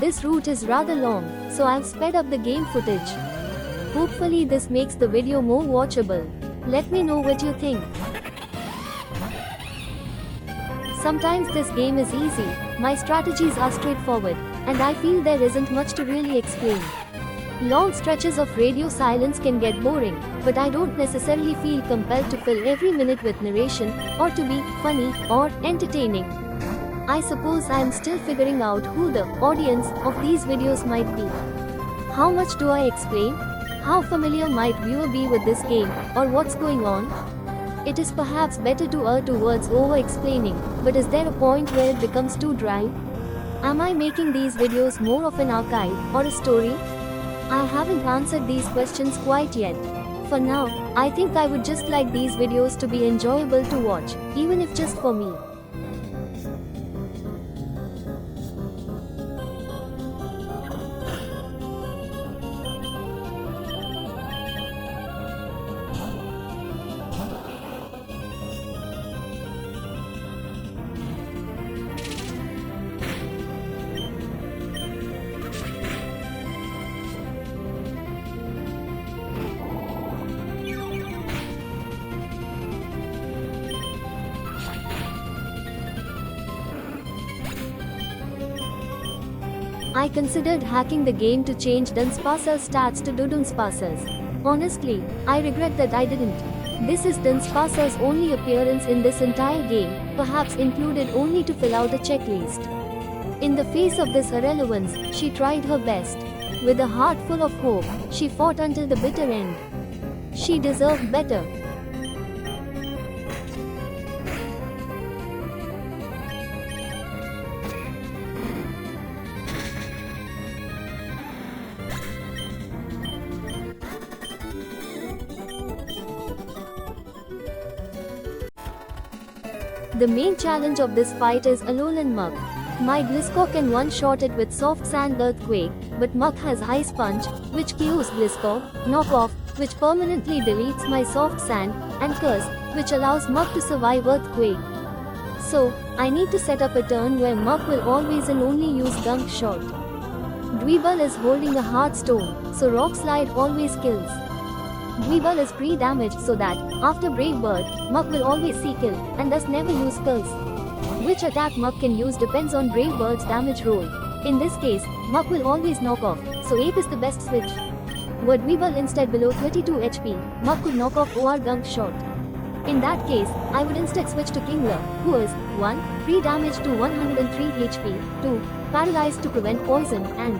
This route is rather long, so I've sped up the game footage. Hopefully this makes the video more watchable. Let me know what you think. Sometimes this game is easy, my strategies are straightforward, and I feel there isn't much to really explain. Long stretches of radio silence can get boring, but I don't necessarily feel compelled to fill every minute with narration, or to be funny, or entertaining. I suppose I am still figuring out who the audience of these videos might be. How much do I explain? How familiar might viewer be with this game, or what's going on? It is perhaps better to err towards over-explaining, but is there a point where it becomes too dry? Am I making these videos more of an archive, or a story? I haven't answered these questions quite yet. For now, I think I would just like these videos to be enjoyable to watch, even if just for me. I considered hacking the game to change Dunsparcer's stats to Dudunsparcer's. Honestly, I regret that I didn't. This is Dunsparcer's only appearance in this entire game, perhaps included only to fill out a checklist. In the face of this irrelevance, she tried her best. With a heart full of hope, she fought until the bitter end. She deserved better. The main challenge of this fight is Alolan Muk. My Gliscor can one-shot it with Soft Sand Earthquake, but Muk has Ice Punch, which KOs Gliscor, Knock Off, which permanently deletes my Soft Sand, and Curse, which allows Muk to survive Earthquake. So, I need to set up a turn where Muk will always and only use Gunk Shot. Dweebel is holding a Hard Stone, so Rock Slide always kills. Dweebel is pre-damaged so that, after Brave Bird, Muk will always see kill, and thus never use Curse. Which attack Muk can use depends on Brave Bird's damage roll. In this case, Muk will always knock off, so Ape is the best switch. Were Dweebel instead below 32 HP, Muk could knock off OR Gunk Shot. In that case, I would instead switch to Kingler, who is 1. Pre-damaged to 103 HP, 2. Paralyzed to prevent poison, and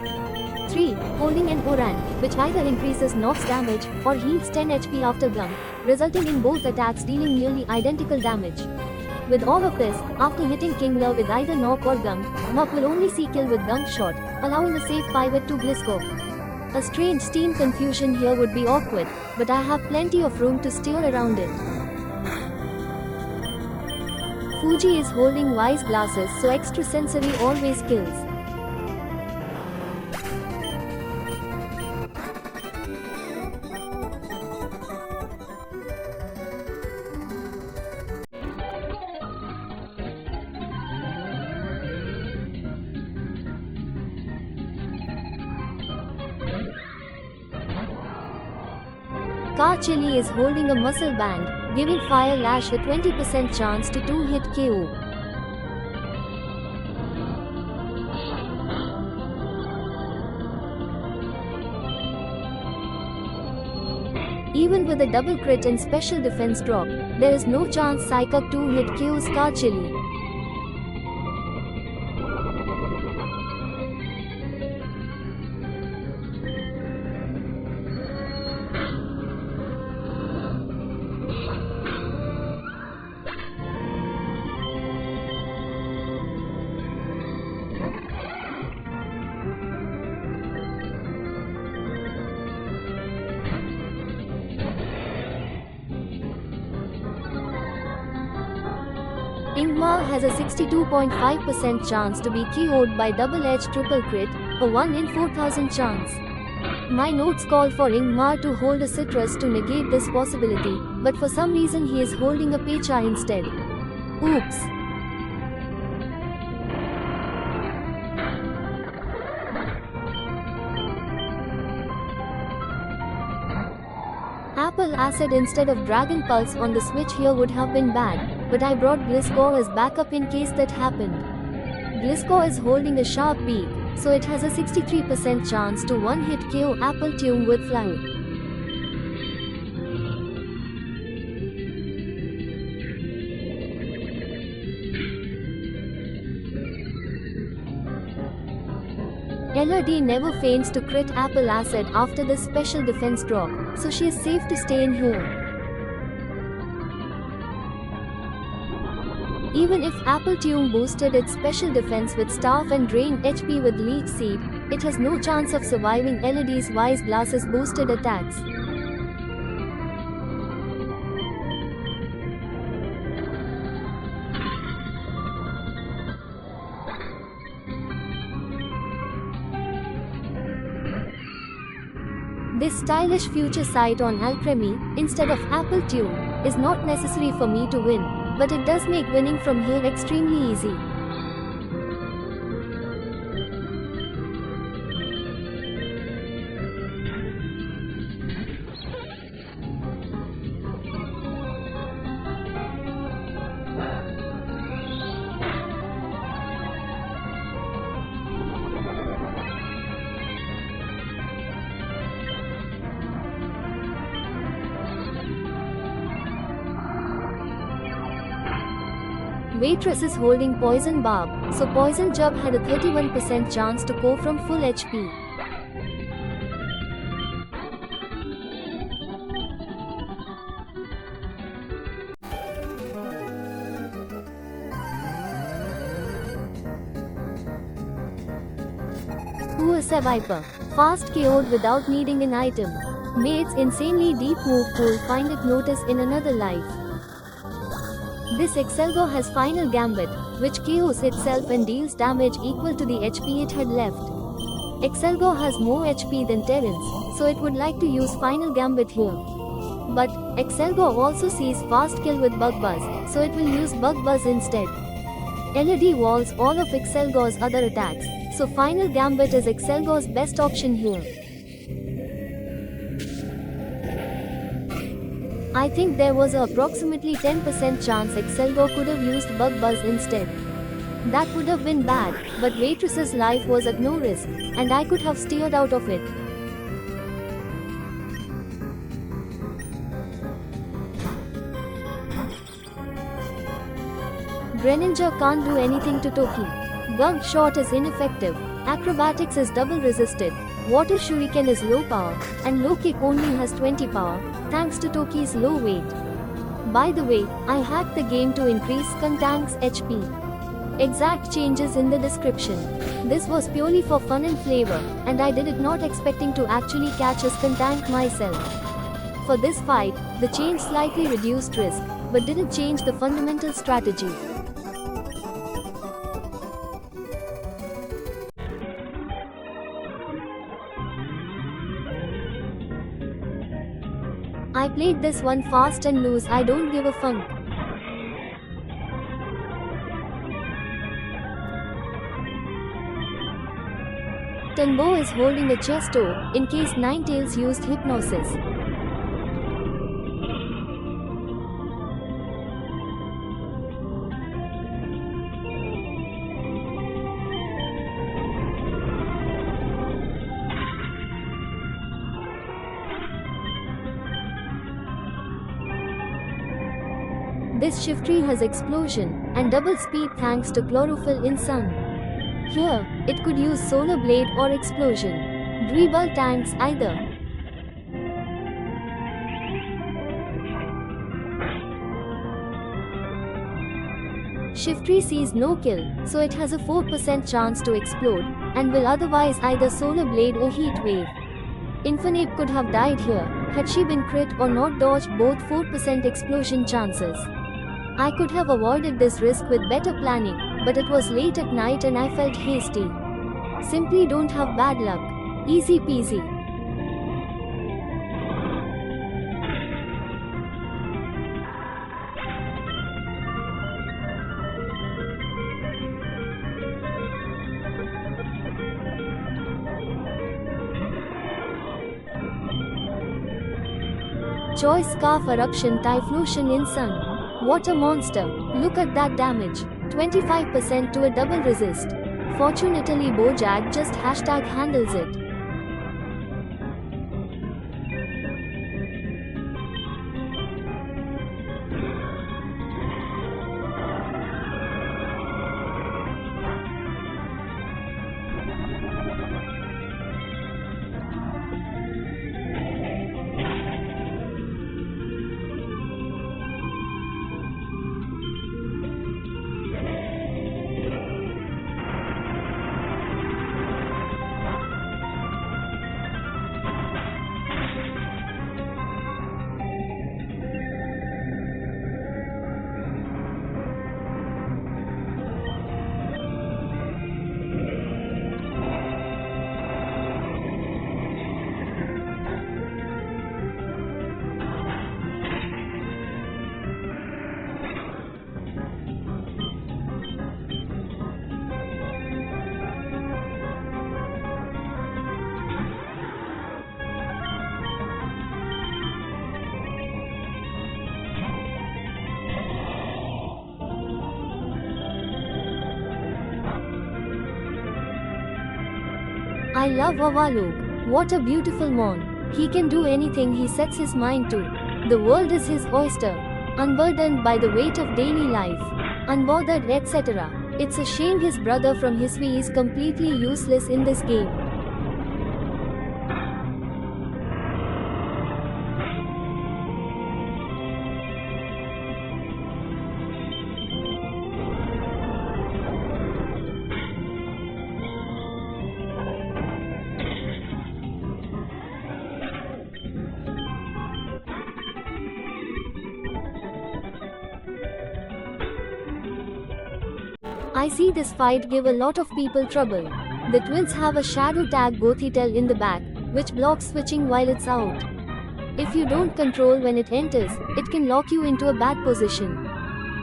3. Holding an Oran, which either increases Nox damage, or heals 10 HP after Gunk, resulting in both attacks dealing nearly identical damage. With all of this, after hitting Kingler with either Knock or Gunk, Muk will only see kill with Gunk Shot, allowing a safe pivot to Gliscor. A strange steam confusion here would be awkward, but I have plenty of room to steer around it. Fuji is holding Wise Glasses, so Extrasensory always kills. Carchilli is holding a Muscle Band, giving Fire Lash a 20% chance to 2-hit KO. Even with a double crit and special defense drop, there is no chance Psychic 2-hit KOs Carchilli. Ingmar has a 62.5% chance to be KO'd by double-edged triple crit, a 1 in 4000 chance. My notes call for Ingmar to hold a Citrus to negate this possibility, but for some reason he is holding a Pecha instead. Oops. Apple Acid instead of Dragon Pulse on the Switch here would have been bad, but I brought Gliscor as backup in case that happened. Gliscor is holding a sharp peak, so it has a 63% chance to one-hit KO Apple Tune with Fly. LRD never feigns to crit Apple Acid after this special defense drop, so she is safe to stay in here. Even if Apple Tune boosted its special defense with Staff and drained HP with Leech Seed, it has no chance of surviving LRD's Wise Glasses boosted attacks. This stylish future sight on Alcremie, instead of Apple Tune, is not necessary for me to win, but it does make winning from here extremely easy. Waitress is holding Poison Barb, so Poison Jab had a 31% chance to go from full HP. USA Viper, fast KO'd without needing an item. May its insanely deep move pool find it notice in another life. This Excelgor has Final Gambit, which KOs itself and deals damage equal to the HP it had left. Excelgor has more HP than Terrence, so it would like to use Final Gambit here. But Excelgor also sees fast kill with Bug Buzz, so it will use Bug Buzz instead. LED walls all of Excelgor's other attacks, so Final Gambit is Excelgor's best option here. I think there was a approximately 10% chance Excelgor could have used Bug Buzz instead. That would have been bad, but Waitress's life was at no risk, and I could have steered out of it. Greninja can't do anything to Toki. Gunk Shot is ineffective, Acrobatics is double resisted, Water Shuriken is low power, and Low Kick only has 20 power, thanks to Toki's low weight. By the way, I hacked the game to increase Skuntank's HP. Exact changes in the description. This was purely for fun and flavor, and I did it not expecting to actually catch a Skuntank myself. For this fight, the change slightly reduced risk, but didn't change the fundamental strategy. I played this one fast and loose, I don't give a funk. Tunbo is holding a Chesto, in case Ninetales used Hypnosis. This Shiftry has Explosion, and double speed thanks to Chlorophyll in Sun. Here, it could use Solar Blade or Explosion. Dribble tanks either. Shiftry sees no kill, so it has a 4% chance to explode, and will otherwise either Solar Blade or Heat Wave. Infernape could have died here, had she been crit or not dodged both 4% explosion chances. I could have avoided this risk with better planning, but it was late at night and I felt hasty. Simply don't have bad luck. Easy peasy. Choice scarf eruption Typhlosion in sun. What a monster. Look at that damage. 25% to a double resist. Fortunately Bojack just #handles it. I love Avalok. What a beautiful mon. He can do anything he sets his mind to. The world is his oyster. Unburdened by the weight of daily life. Unbothered, etc. It's a shame his brother from Hisui is completely useless in this game. I see this fight give a lot of people trouble. The twins have a shadow tag Gothitelle in the back, which blocks switching while it's out. If you don't control when it enters, it can lock you into a bad position.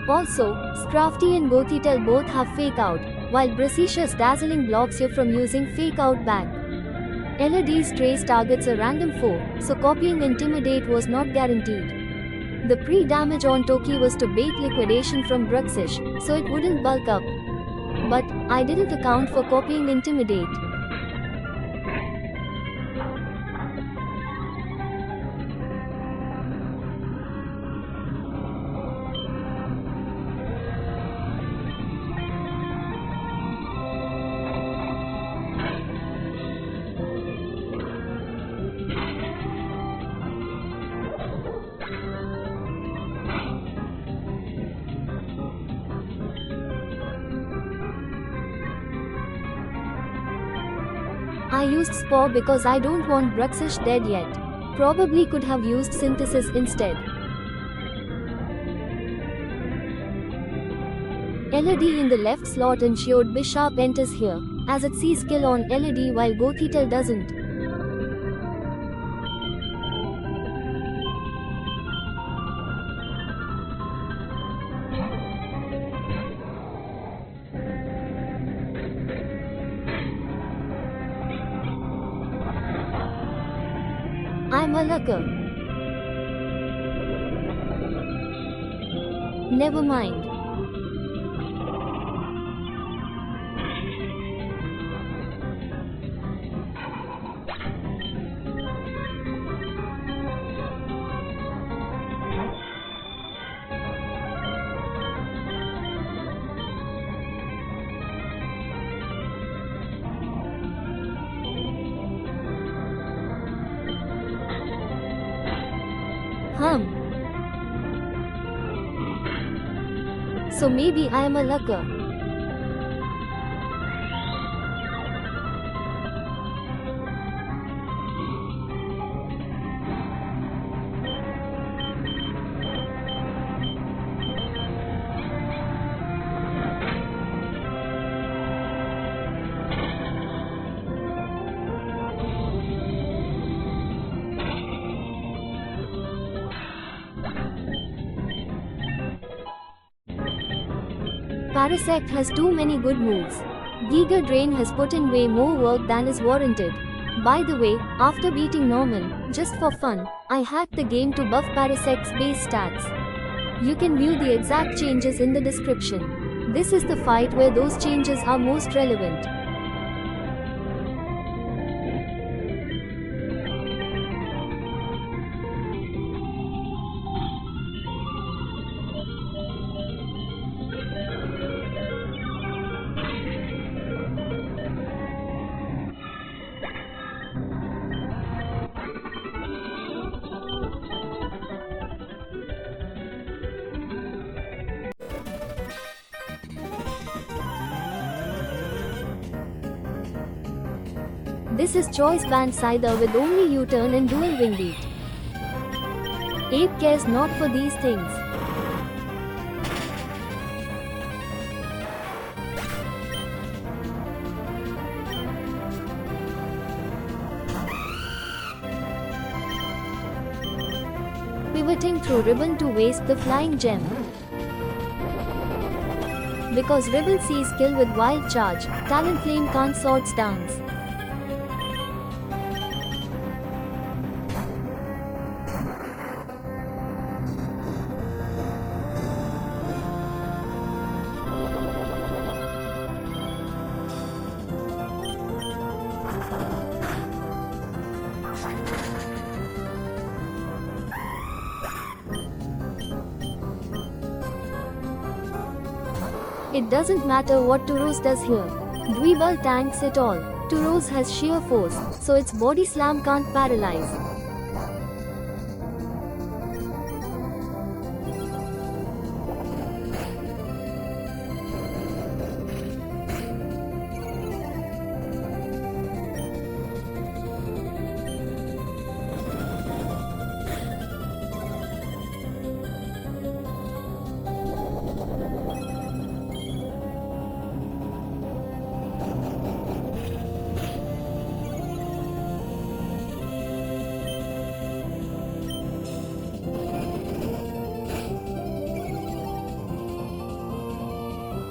Also, Scrafty and Gothitelle both have Fake Out, while Bracicious Dazzling blocks you from using Fake Out back. LRD's trace targets a random foe, so copying Intimidate was not guaranteed. The pre-damage on Toki was to bait liquidation from Bruxish, so it wouldn't bulk up. But I didn't account for copying Intimidate. I used Spore because I don't want Bruxish dead yet. Probably could have used Synthesis instead. LED in the left slot ensured Bisharp enters here, as it sees skill on LED while Gothitelle doesn't. I'm a lurker. Never mind. So maybe I am a lurker. Parasect has too many good moves. Giga Drain has put in way more work than is warranted. By the way, after beating Norman, just for fun, I hacked the game to buff Parasek's base stats. You can view the exact changes in the description. This is the fight where those changes are most relevant. This is Choice Band Scyther with only U-turn and dual wing beat. Ape cares not for these things. Pivoting through Ribbon to waste the flying gem. Because Ribbon sees kill with wild charge, Talonflame can't swords dance. It doesn't matter what Tauros does here. Dweebel tanks it all. Tauros has sheer force, so its body slam can't paralyze.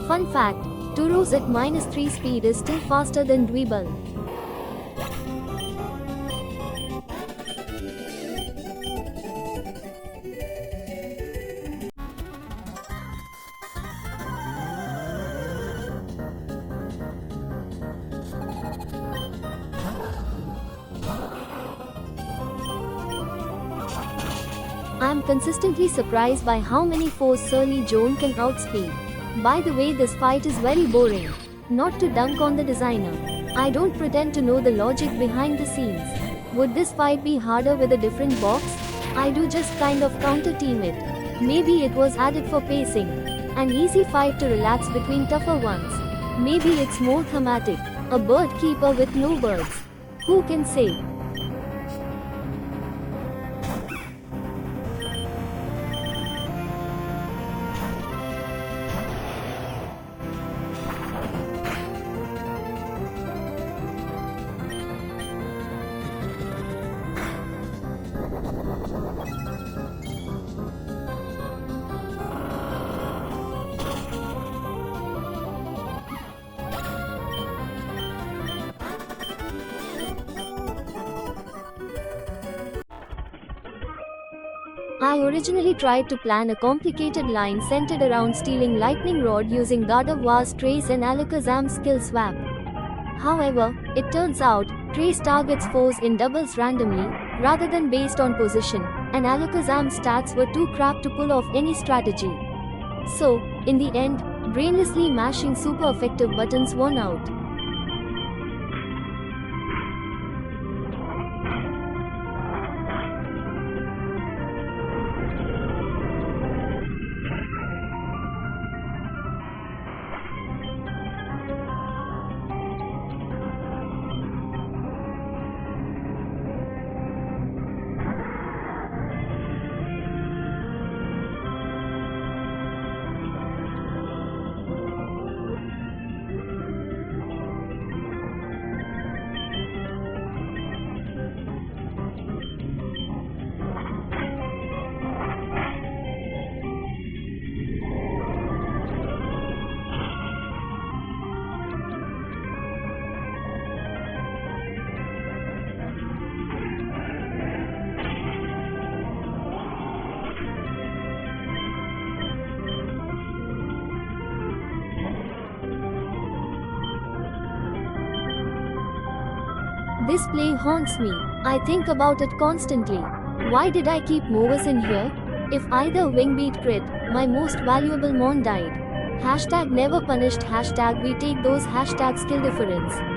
Fun fact, Tauros at -3 speed is still faster than Dweebel. I am consistently surprised by how many foes Surly Joan can outspeed. By the way, this fight is very boring. Not to dunk on the designer. I don't pretend to know the logic behind the scenes. Would this fight be harder with a different box? I do just kind of counter team it. Maybe it was added for pacing. An easy fight to relax between tougher ones. Maybe it's more thematic. A bird keeper with no birds. Who can say? I originally tried to plan a complicated line centered around stealing Lightning Rod using Gardevoir's Trace and Alakazam's skill swap. However, it turns out, Trace targets foes in doubles randomly, rather than based on position, and Alakazam's stats were too crap to pull off any strategy. So, in the end, brainlessly mashing super effective buttons won out. This play haunts me. I think about it constantly. Why did I keep Movers in here? If either wing beat crit, my most valuable mon died. Hashtag never punished. Hashtag we take those. Hashtag skill difference.